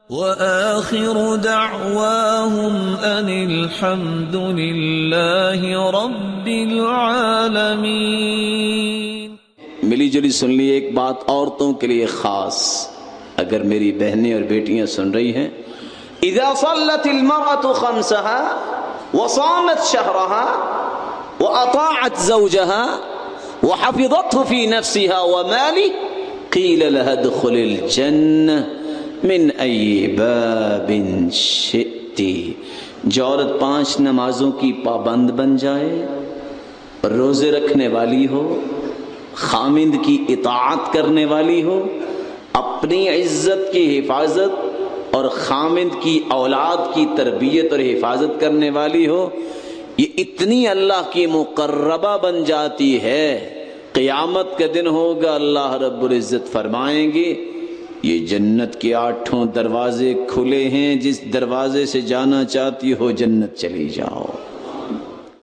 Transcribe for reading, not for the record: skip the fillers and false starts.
وآخر دعواهم أن الحمد لله رب العالمين۔ ملی جلی سن لی ایک بات عورتوں کے لیے خاص، اگر میری بہنیں اور بیٹیاں سن رہی ہیں، اذا صلت المرأة خمسها وصامت شهرها وأطاعت زوجها وحفظته في نفسها وماله قيل لها ادخل الجنة من أي باب شئت۔ جو عورت 5 نمازوں کی پابند بن جائے، روزے رکھنے والی ہو، خامند کی اطاعت کرنے والی ہو، اپنی عزت کی حفاظت اور خامند کی اولاد کی تربیت اور حفاظت کرنے والی ہو، یہ اتنی اللہ کی مقربہ بن جاتی ہے، قیامت کا دن ہوگا، اللہ رب العزت فرمائیں گے یہ جنت کے 8 دروازے کھلے ہیں، جس دروازے سے جانا چاہتی ہو جنت چلی جاؤ۔